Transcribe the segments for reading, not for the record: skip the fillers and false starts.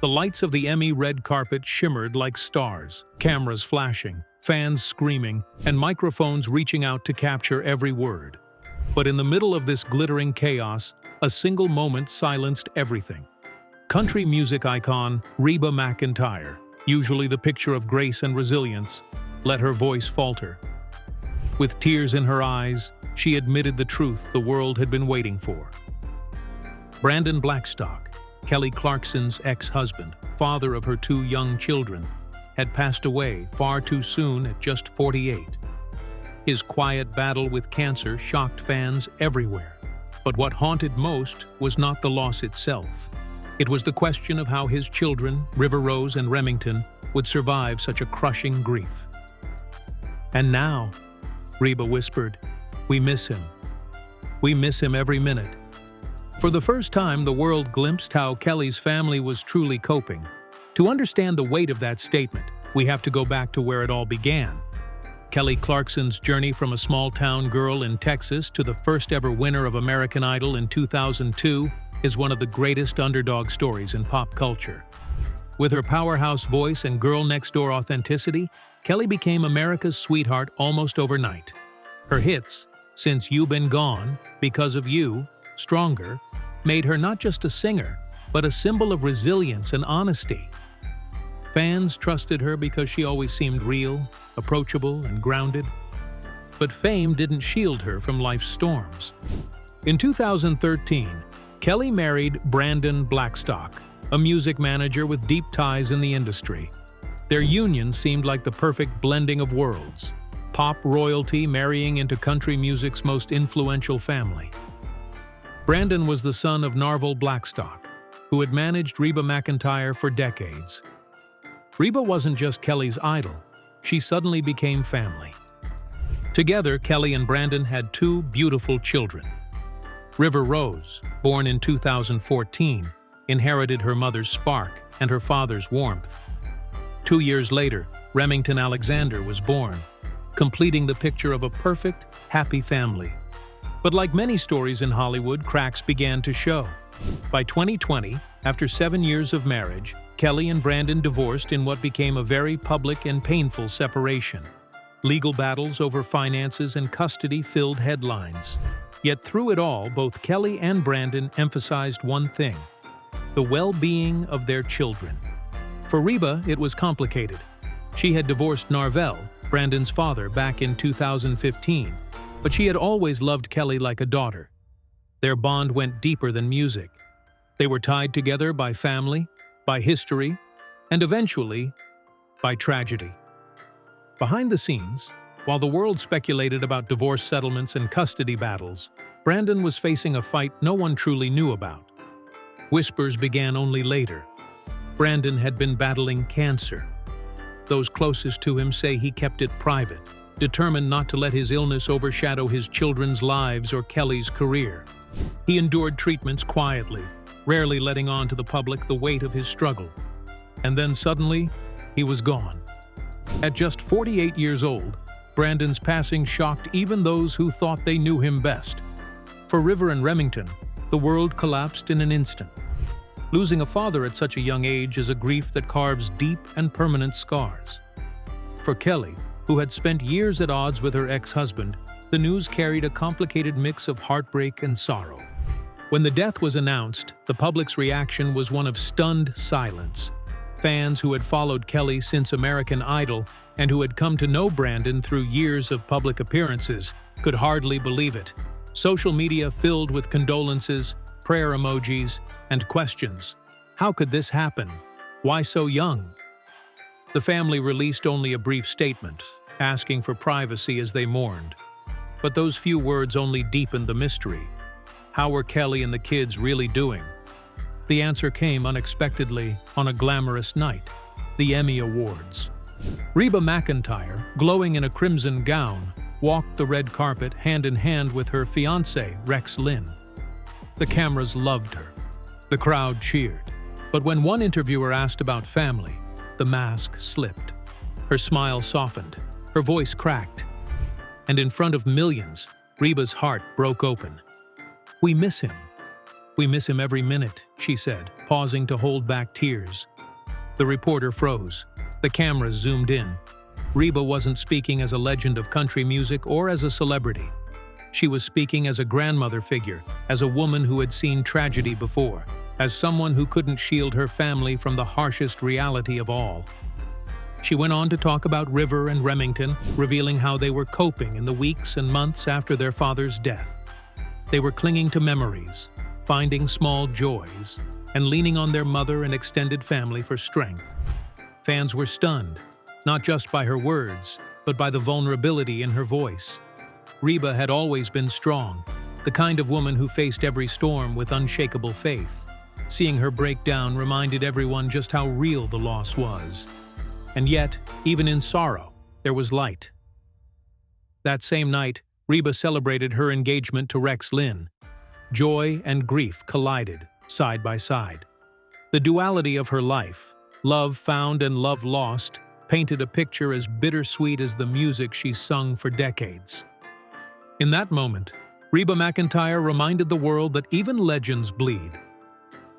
The lights of the Emmy red carpet shimmered like stars, cameras flashing, fans screaming, and microphones reaching out to capture every word. But in the middle of this glittering chaos, a single moment silenced everything. Country music icon Reba McEntire, usually the picture of grace and resilience, let her voice falter. With tears in her eyes, she admitted the truth the world had been waiting for. Brandon Blackstock, Kelly Clarkson's ex-husband, father of her 2 young children, had passed away far too soon at just 48. His quiet battle with cancer shocked fans everywhere. But what haunted most was not the loss itself. It was the question of how his children, River Rose and Remington, would survive such a crushing grief. "And now," Reba whispered, "we miss him. We miss him every minute." For the first time, the world glimpsed how Kelly's family was truly coping. To understand the weight of that statement, we have to go back to where it all began. Kelly Clarkson's journey from a small-town girl in Texas to the first-ever winner of American Idol in 2002 is one of the greatest underdog stories in pop culture. With her powerhouse voice and girl-next-door authenticity, Kelly became America's sweetheart almost overnight. Her hits, "Since You Been Gone," "Because of You," "Stronger," made her not just a singer, but a symbol of resilience and honesty. Fans trusted her because she always seemed real, approachable, and grounded. But fame didn't shield her from life's storms. In 2013, Kelly married Brandon Blackstock, a music manager with deep ties in the industry. Their union seemed like the perfect blending of worlds, pop royalty marrying into country music's most influential family. Brandon was the son of Narvel Blackstock, who had managed Reba McEntire for decades. Reba wasn't just Kelly's idol, she suddenly became family. Together, Kelly and Brandon had 2 beautiful children. River Rose, born in 2014, inherited her mother's spark and her father's warmth. 2 years later, Remington Alexander was born, completing the picture of a perfect, happy family. But like many stories in Hollywood, cracks began to show. By 2020, after 7 years of marriage, Kelly and Brandon divorced in what became a very public and painful separation. Legal battles over finances and custody filled headlines. Yet through it all, both Kelly and Brandon emphasized one thing: the well-being of their children. For Reba, it was complicated. She had divorced Narvel, Brandon's father, back in 2015, but she had always loved Kelly like a daughter. Their bond went deeper than music. They were tied together by family, by history, and eventually, by tragedy. Behind the scenes, while the world speculated about divorce settlements and custody battles, Brandon was facing a fight no one truly knew about. Whispers began only later. Brandon had been battling cancer. Those closest to him say he kept it private, determined not to let his illness overshadow his children's lives or Kelly's career. He endured treatments quietly, rarely letting on to the public the weight of his struggle. And then suddenly, he was gone. At just 48 years old, Brandon's passing shocked even those who thought they knew him best. For River and Remington, the world collapsed in an instant. Losing a father at such a young age is a grief that carves deep and permanent scars. For Kelly, who had spent years at odds with her ex-husband, the news carried a complicated mix of heartbreak and sorrow. When the death was announced, the public's reaction was one of stunned silence. Fans who had followed Kelly since American Idol and who had come to know Brandon through years of public appearances could hardly believe it. Social media filled with condolences, prayer emojis, and questions. How could this happen? Why so young? The family released only a brief statement, asking for privacy as they mourned. But those few words only deepened the mystery. How were Kelly and the kids really doing? The answer came unexpectedly on a glamorous night, the Emmy Awards. Reba McEntire, glowing in a crimson gown, walked the red carpet hand in hand with her fiancé, Rex Linn. The cameras loved her. The crowd cheered. But when one interviewer asked about family, the mask slipped. Her smile softened, her voice cracked. And in front of millions, Reba's heart broke open. "We miss him. "We miss him every minute," she said, pausing to hold back tears. The reporter froze. The cameras zoomed in. Reba wasn't speaking as a legend of country music or as a celebrity. She was speaking as a grandmother figure, as a woman who had seen tragedy before, as someone who couldn't shield her family from the harshest reality of all. She went on to talk about River and Remington, revealing how they were coping in the weeks and months after their father's death. They were clinging to memories, finding small joys, and leaning on their mother and extended family for strength. Fans were stunned, not just by her words, but by the vulnerability in her voice. Reba had always been strong, the kind of woman who faced every storm with unshakable faith. Seeing her break down reminded everyone just how real the loss was. And yet, even in sorrow, there was light. That same night, Reba celebrated her engagement to Rex Linn. Joy and grief collided, side by side. The duality of her life, love found and love lost, painted a picture as bittersweet as the music she sung for decades. In that moment, Reba McEntire reminded the world that even legends bleed.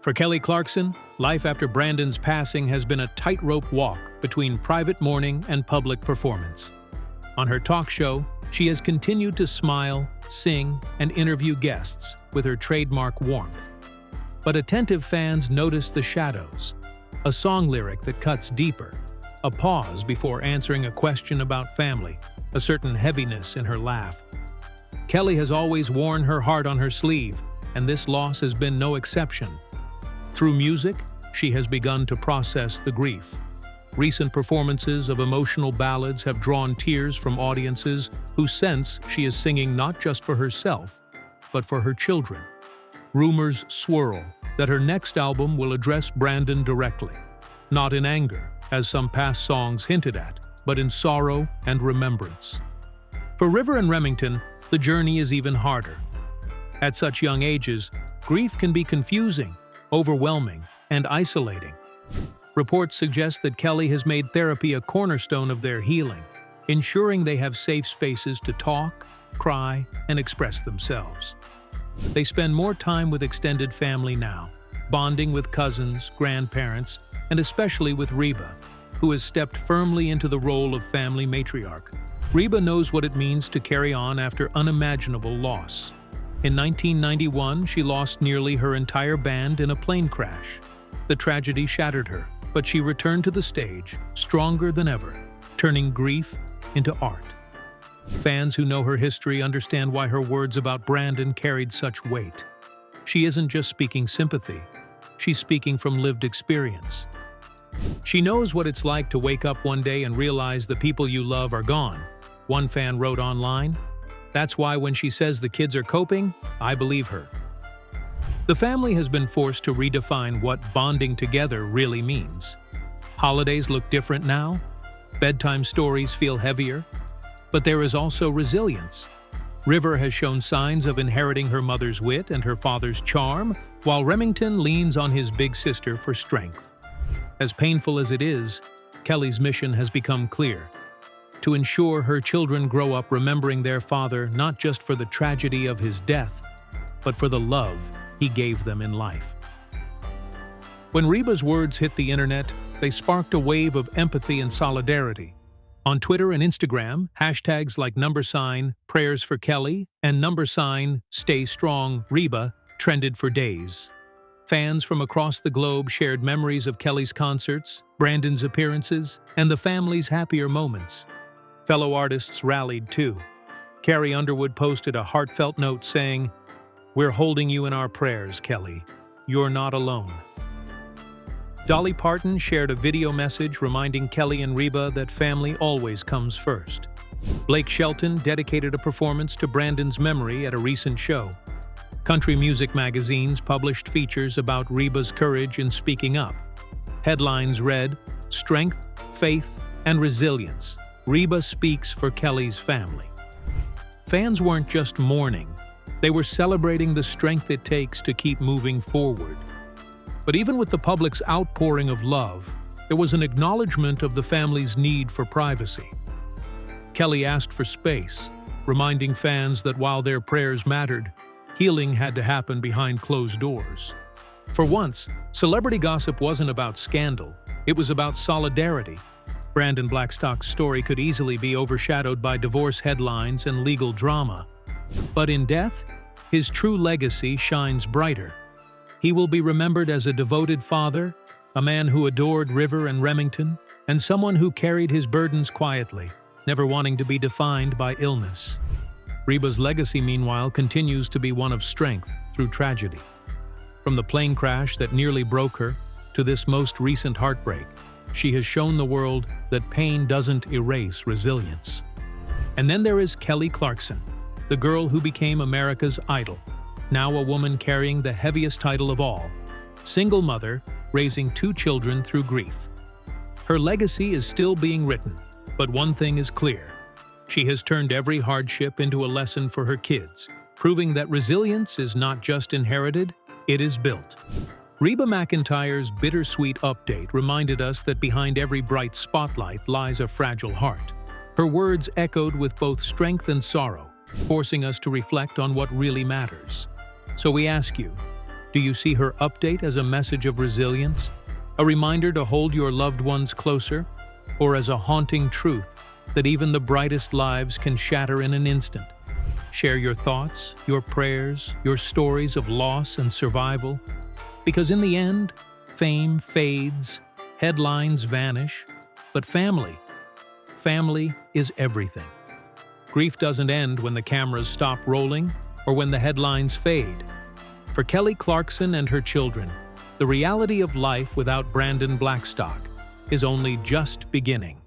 For Kelly Clarkson, life after Brandon's passing has been a tightrope walk between private mourning and public performance. On her talk show, she has continued to smile, sing, and interview guests with her trademark warmth. But attentive fans notice the shadows, a song lyric that cuts deeper, a pause before answering a question about family, a certain heaviness in her laugh. Kelly has always worn her heart on her sleeve, and this loss has been no exception. Through music, she has begun to process the grief. Recent performances of emotional ballads have drawn tears from audiences who sense she is singing not just for herself, but for her children. Rumors swirl that her next album will address Brandon directly, not in anger, as some past songs hinted at, but in sorrow and remembrance. For River and Remington, the journey is even harder. At such young ages, grief can be confusing, overwhelming, and isolating. Reports suggest that Kelly has made therapy a cornerstone of their healing, ensuring they have safe spaces to talk, cry, and express themselves. They spend more time with extended family now, bonding with cousins, grandparents, and especially with Reba, who has stepped firmly into the role of family matriarch. Reba knows what it means to carry on after unimaginable loss. In 1991, she lost nearly her entire band in a plane crash. The tragedy shattered her, but she returned to the stage, stronger than ever, turning grief into art. Fans who know her history understand why her words about Brandon carried such weight. She isn't just speaking sympathy, she's speaking from lived experience. She knows what it's like to wake up one day and realize the people you love are gone. One fan wrote online, "That's why when she says the kids are coping, I believe her." The family has been forced to redefine what bonding together really means. Holidays look different now, bedtime stories feel heavier, but there is also resilience. River has shown signs of inheriting her mother's wit and her father's charm, while Remington leans on his big sister for strength. As painful as it is, Kelly's mission has become clear: to ensure her children grow up remembering their father not just for the tragedy of his death, but for the love he gave them in life. When Reba's words hit the internet, they sparked a wave of empathy and solidarity. On Twitter and Instagram, hashtags like #prayers for Kelly and #stay strong Reba trended for days. Fans from across the globe shared memories of Kelly's concerts, Brandon's appearances, and the family's happier moments. Fellow artists rallied too. Carrie Underwood posted a heartfelt note saying, "We're holding you in our prayers, Kelly. You're not alone." Dolly Parton shared a video message reminding Kelly and Reba that family always comes first. Blake Shelton dedicated a performance to Brandon's memory at a recent show. Country music magazines published features about Reba's courage in speaking up. Headlines read, "Strength, Faith, and Resilience. Reba speaks for Kelly's family." Fans weren't just mourning, they were celebrating the strength it takes to keep moving forward. But even with the public's outpouring of love, there was an acknowledgement of the family's need for privacy. Kelly asked for space, reminding fans that while their prayers mattered, Healing had to happen behind closed doors. For once, celebrity gossip wasn't about scandal, it was about solidarity. Brandon Blackstock's story could easily be overshadowed by divorce headlines and legal drama. But in death, his true legacy shines brighter. He will be remembered as a devoted father, a man who adored River and Remington, and someone who carried his burdens quietly, never wanting to be defined by illness. Reba's legacy, meanwhile, continues to be one of strength through tragedy. From the plane crash that nearly broke her to this most recent heartbreak, she has shown the world that pain doesn't erase resilience. And then there is Kelly Clarkson, the girl who became America's idol, now a woman carrying the heaviest title of all, single mother, raising 2 children through grief. Her legacy is still being written, but one thing is clear. She has turned every hardship into a lesson for her kids, proving that resilience is not just inherited, it is built. Reba McEntire's bittersweet update reminded us that behind every bright spotlight lies a fragile heart. Her words echoed with both strength and sorrow, forcing us to reflect on what really matters. So we ask you, do you see her update as a message of resilience, a reminder to hold your loved ones closer, or as a haunting truth that even the brightest lives can shatter in an instant? Share your thoughts, your prayers, your stories of loss and survival, because in the end, fame fades, headlines vanish, but family is everything. Grief doesn't end when the cameras stop rolling or when the headlines fade. For Kelly Clarkson and her children, the reality of life without Brandon Blackstock is only just beginning.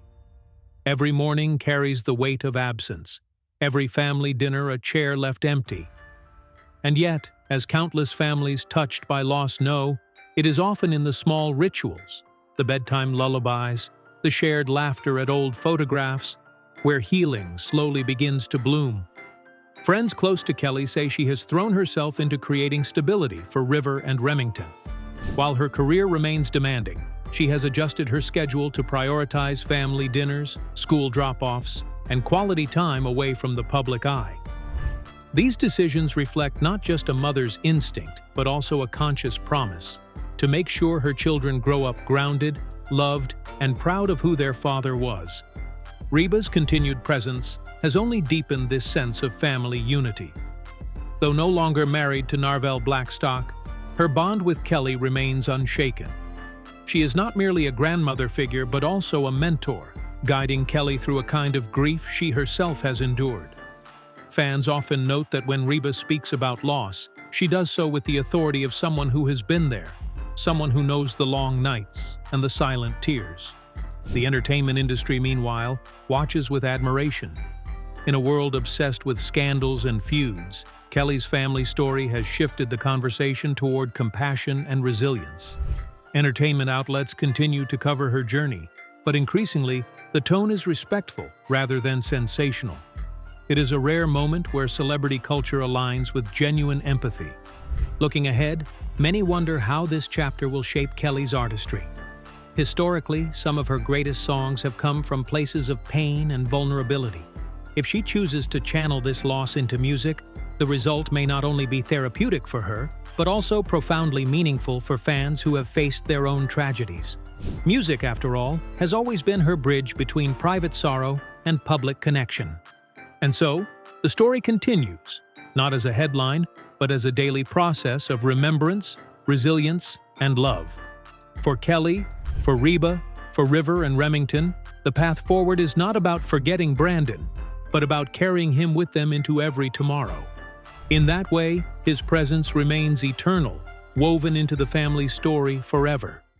Every morning carries the weight of absence, every family dinner a chair left empty. And yet, as countless families touched by loss know, it is often in the small rituals, the bedtime lullabies, the shared laughter at old photographs, where healing slowly begins to bloom. Friends close to Kelly say she has thrown herself into creating stability for River and Remington. While her career remains demanding, she has adjusted her schedule to prioritize family dinners, school drop-offs, and quality time away from the public eye. These decisions reflect not just a mother's instinct, but also a conscious promise to make sure her children grow up grounded, loved, and proud of who their father was. Reba's continued presence has only deepened this sense of family unity. Though no longer married to Narvel Blackstock, her bond with Kelly remains unshaken. She is not merely a grandmother figure, but also a mentor, guiding Kelly through a kind of grief she herself has endured. Fans often note that when Reba speaks about loss, she does so with the authority of someone who has been there, someone who knows the long nights and the silent tears. The entertainment industry, meanwhile, watches with admiration. In a world obsessed with scandals and feuds, Kelly's family story has shifted the conversation toward compassion and resilience. Entertainment outlets continue to cover her journey, but increasingly, the tone is respectful rather than sensational. It is a rare moment where celebrity culture aligns with genuine empathy. Looking ahead, many wonder how this chapter will shape Kelly's artistry. Historically, some of her greatest songs have come from places of pain and vulnerability. If she chooses to channel this loss into music, the result may not only be therapeutic for her, but also profoundly meaningful for fans who have faced their own tragedies. Music, after all, has always been her bridge between private sorrow and public connection. And so, the story continues, not as a headline, but as a daily process of remembrance, resilience, and love. For Kelly, for Reba, for River and Remington, the path forward is not about forgetting Brandon, but about carrying him with them into every tomorrow. In that way, his presence remains eternal, woven into the family's story forever.